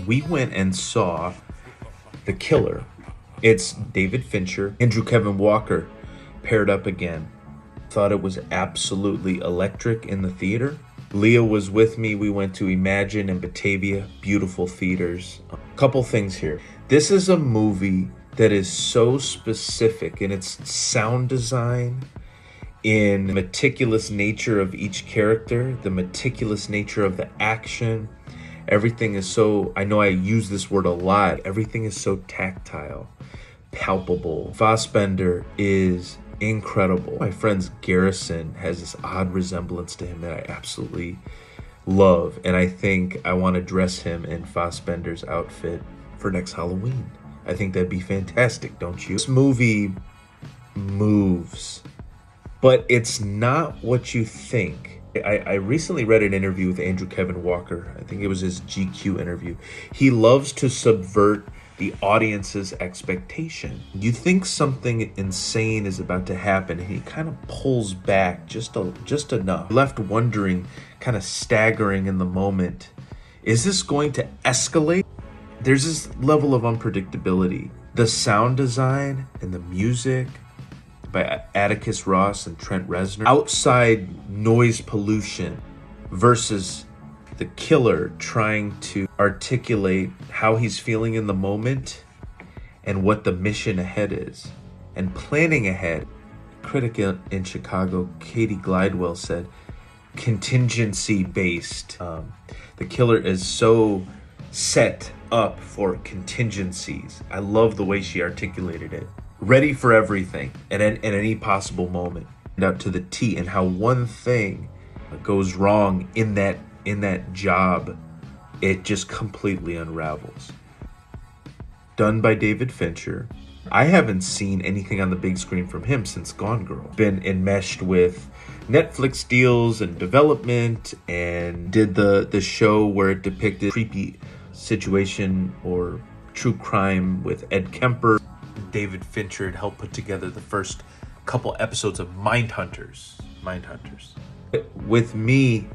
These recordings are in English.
we went and saw The Killer. It's David Fincher, Andrew Kevin Walker paired up again. Thought it was absolutely electric in the theater. Leah was with me. We went to Imagine and Batavia, beautiful theaters. A couple things here. This is a movie that is so specific in its sound design, in the meticulous nature of each character, the meticulous nature of the action. Everything is so, I know I use this word a lot, everything is so tactile, palpable. Fassbender is incredible. My friend's Garrison has this odd resemblance to him that I absolutely love, and I think I want to dress him in Fassbender's outfit for next Halloween. I think that'd be fantastic, don't you? This movie moves, but it's not what you think. I recently read an interview with Andrew Kevin Walker. I think it was his GQ interview. He loves to subvert the audience's expectation. You think something insane is about to happen, and he kind of pulls back just enough. Left wondering, kind of staggering in the moment. Is this going to escalate? There's this level of unpredictability. The sound design and the music by Atticus Ross and Trent Reznor. Outside noise pollution versus the killer trying to articulate how he's feeling in the moment and what the mission ahead is. And planning ahead. A critic in Chicago, Katie Glidewell, said, contingency based. The killer is so set up for contingencies. I love the way she articulated it. Ready for everything at any possible moment, and out to the T, and how one thing goes wrong in that job, it just completely unravels. Done by David Fincher. I haven't seen anything on the big screen from him since Gone Girl. Been enmeshed with Netflix deals and development, and did the show where it depicted creepy situation or true crime with Ed Kemper. David Fincher had helped put together the first couple episodes of Mindhunters. With me,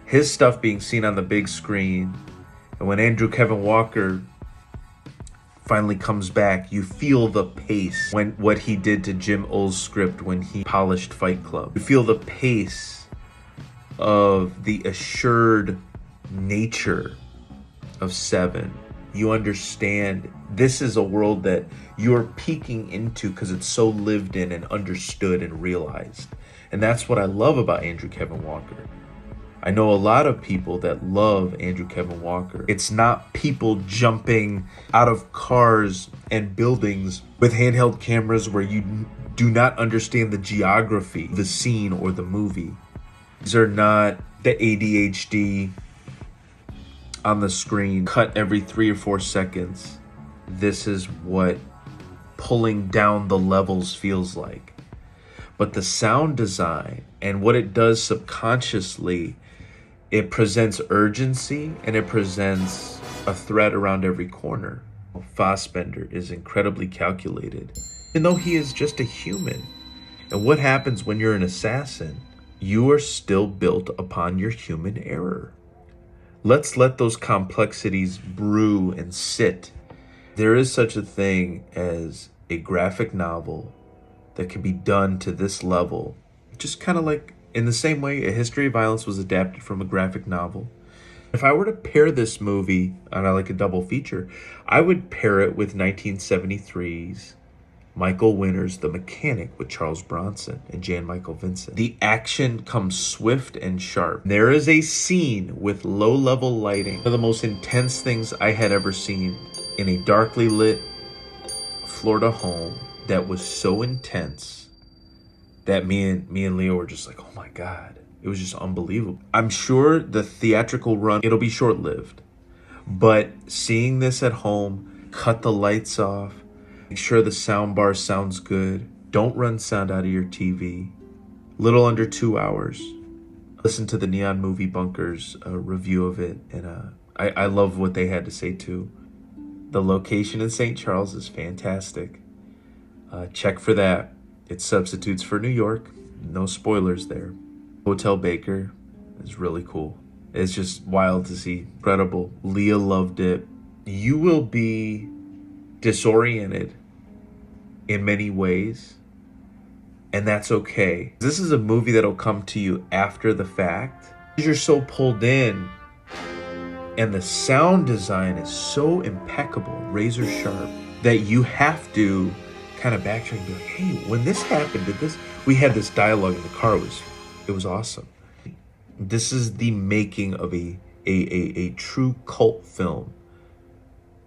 his stuff being seen on the big screen, and when Andrew Kevin Walker finally comes back, you feel the pace. When what he did to Jim Ull's script when he polished Fight Club. You feel the pace of the assured nature of Seven. You understand this is a world that you're peeking into because it's so lived in and understood and realized. And that's what I love about Andrew Kevin Walker. I know a lot of people that love Andrew Kevin Walker. It's not people jumping out of cars and buildings with handheld cameras where you do not understand the geography, the scene, or the movie. These are not the ADHD on the screen, cut every 3 or 4 seconds. This is what pulling down the levels feels like. But the sound design and what it does subconsciously, it presents urgency and it presents a threat around every corner. Fassbender is incredibly calculated, even though he is just a human. And what happens when you're an assassin? You are still built upon your human error. Let's let those complexities brew and sit. There is such a thing as a graphic novel that can be done to this level. Just kind of like in the same way A History of Violence was adapted from a graphic novel. If I were to pair this movie on like a double feature, I would pair it with 1973's Michael Winner's The Mechanic with Charles Bronson and Jan Michael Vincent. The action comes swift and sharp. There is a scene with low-level lighting, one of the most intense things I had ever seen in a darkly lit Florida home that was so intense that me and Leo were just like, oh my God. It was just unbelievable. I'm sure the theatrical run, it'll be short-lived. But seeing this at home, cut the lights off, make sure the sound bar sounds good. Don't run sound out of your TV. Little under 2 hours. Listen to the Neon Movie Bunkers review of it. And I love what they had to say too. The location in St. Charles is fantastic. Check for that. It substitutes for New York. No spoilers there. Hotel Baker is really cool. It's just wild to see. Incredible. Leah loved it. You will be disoriented in many ways, and that's okay. This is a movie that'll come to you after the fact. You're so pulled in, and the sound design is so impeccable, razor sharp, that you have to kind of backtrack and be like, hey, when this happened, did this? We had this dialogue in the car. It was awesome. This is the making of a true cult film,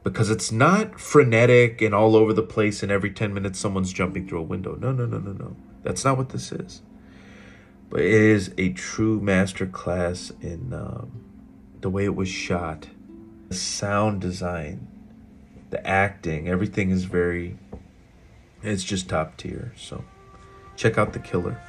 because it's not frenetic and all over the place and every 10 minutes someone's jumping through a window. No. That's not what this is. But it is a true masterclass in the way it was shot, the sound design, the acting. Everything is it's just top tier. So check out The Killer.